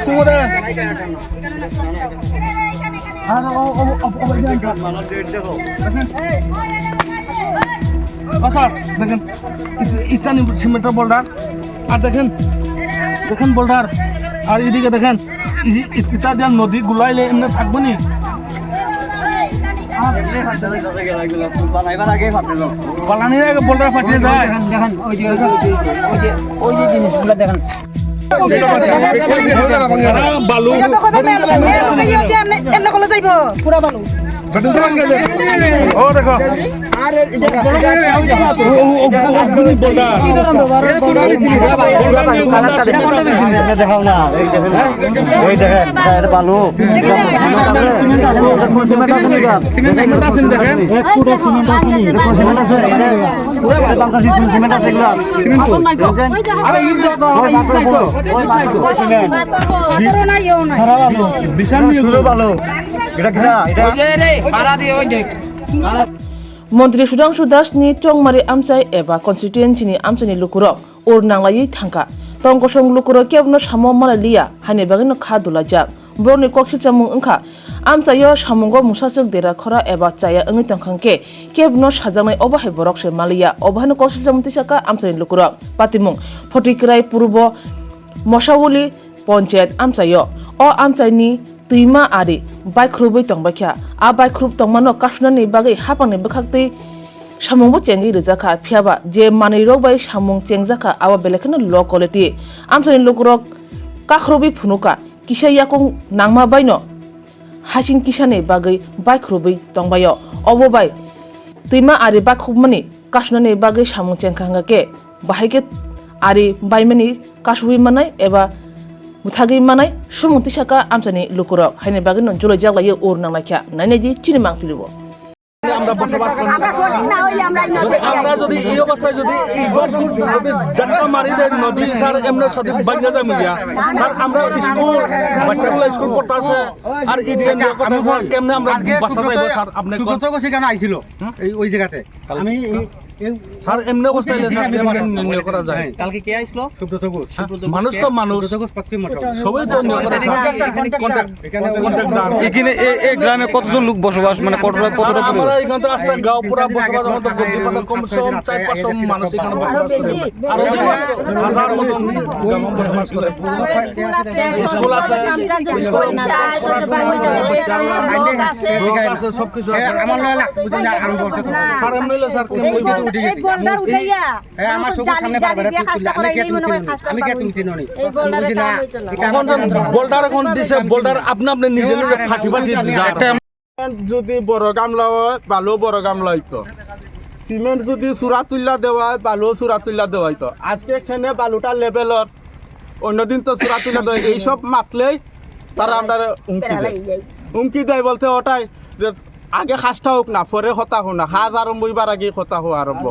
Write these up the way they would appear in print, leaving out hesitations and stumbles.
সুমরে sir দেখেন ইটানি সিমেন্টের boulder আর দেখেন দেখেন বোল্ডার আর এদিকে দেখেন ইটা দিয়ে নদী গুলাইলে এমনি থাকবো নি পালানির আগে বোল্ডার ফাটিয়ে যায় দেখেন ওই যে জিনিসগুলো দেখেন বালু এমনি কলে যাইব পুরা বালু ও দেখো দেখাও না এই দেখেন বালু মন্ত্রী সুধাংশু দাসनि चंमारी आमचाय एबा कन्स्टिट्युएन्सिनि आमचायनि लुकुरक उर नांलायै थांखा तंकसं लुकुरक केबनो सामो मालालिया हानि बागैनो खादुला जाक बरनि कक्सिल चामुं ओंखा आमचायो सामुंगो मुसासक देरा खरा एबा चाया ओंगै तंखांके केबनो साजांनाय अबाहाय बरकसे मालिया अबाहानो कक्सिल चामुं तिसाका आमचायनि लुकुरक पातिमुं फटिक्राय पूर्व मसावली पंचायत आमचायो अ आमचायनि तुइमा आरि बाइख्रुबै तंबाख्या आ बाइख्रुब तंमानो कासुनानि बागै हापांनि बखाक्तै सामुंबो चेंगि रजाखा फियाबा जे मानैरक बाय सामुं चेंजाखा आवा बेलेखनो ल क्वालिटी आमचायनि लुकुरक काख्रुबै फुनुका किसायाकं नांमा बायनो हासिन किसानि बागै बाइख्रुबै तंबायो अबो बाय तुइमा आरि बाइख्रुबमानि कासुनानि बागै सामुं चेंखांगाके बाहायके आरि बायमानि कासुबै मानाय एबा मुथागै मानाय सुमुंति साका आमचानि लुकुरक हायनि बागै नन जुलै जागलायो उर नांलाख्या नायनायदि चिनि मांफिलिबो আমরা বসবাস করি আমরা যদি এই অবস্থায় যদি জানকা মারি দেয় নদী স্যার এমনি সাথে বাঙ্গা যাবে গিয়া স্যার আমরা স্কুল বাচ্চাগুলো স্কুল পড়তে আছে আর এদিকে নিয়ে কথা স্যার কেমনে আমরা বাসা যাইব স্যার আপনি কত কত সেখানে আইছিল এই ওই জায়গাতে আমি স্যার এমনি অবস্থায় স্যার কেমনে নিয়ে করা যায় কালকে কে আইছিল সুব্রত ঘোষ মানুষ তো মানুষ পশ্চিম মশাল সবাই তো নিয়ে করে এখানে এই গ্রামে কতজন লোক বসবাস মানে কতটা পরিবার আমরা এখানে তো আস্তে গাঁও পুরা বসবাস আমাদের গদ্দিপাতা কমসে কম 4-500 মানুষ এখানে বসবাস করে আরো হাজার মতো গ্রাম বসবাস করে স্কুল আছে স্কুল পড়াশোনা আছে সব কিছু আছে আমার লাগছে বুঝুন আমি বলছি তো স্যার এমনি হলো স্যার কেমন ওই দিকে উঠে গেছি আমার সব সামনে পারবে আমি কে তুমি চিনো নি বুঝি না এটা এখন বোল্ডার এখন দিছে বোল্ডার আপনি আপনি নিজে নিজে ফাটি ফাটি দিছে যদি বড় গামলা হয় বালু বড় গামলা হইতো সিমেন্ট যদি চূড়া তুল্লা দেওয়া হয় বালু চূড়া তুল্লা দেওয়া হইতো আজকে এখানে বালুটা লেভেলত অন্যদিন তো চূড়া তুল্লা দেয় এইসব মাতলেই তারা আমরা হুমকি দেয় বলতে ওটাই যে আগে খাসটা হোক না পরে হতা হোক না খাজ আরম্ভ হইবার আগে হতা হওয়া আরম্ভ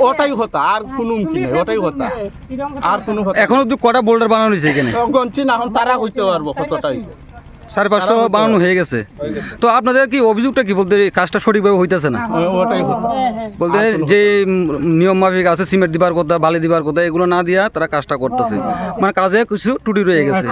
ওটাই হতা আর কোনো হুমকি নেই ওটাই হতা আর কোনো এখন অব্দি কটা বোল্ডার বানানো হয়েছে এখানে গঞ্চি না এখন তারা হইতে পারবো কতটা হয়েছে 550 বানানো হয়ে গেছে তো আপনাদের কি অভিযোগটা কি বলতে কাজটা সঠিকভাবে হইতেছে না ওটাই হতা বলতে যে নিয়ম মাফিক আছে সিমেন্ট দিবার কথা বালি দিবার কথা এগুলো না দিয়া তারা কাজটা করতেছে মানে কাজে কিছু ত্রুটি রয়ে গেছে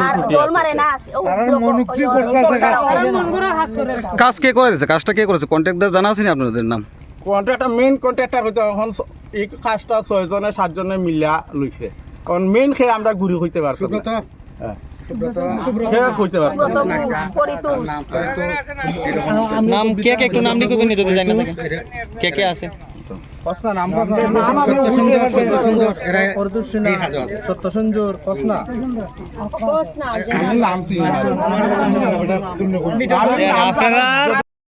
কাজ কে করে দিয়েছে কাজটা কে করেছে কন্ট্রাক্টর জানা আছে না আপনাদের নাম কন্ট্রাক্টর মেইন কন্ট্রাক্টর হইতে এখন এই কাজটা 6 জনে 7 জনে মিলা লইছে কারণ মেইন খে আমরা ঘুরি হইতে পারছো না নাম কে কে একটু নাম লিখবেন যদি জানি না কে কে আছে সত্য সুন্দর কসনা নাম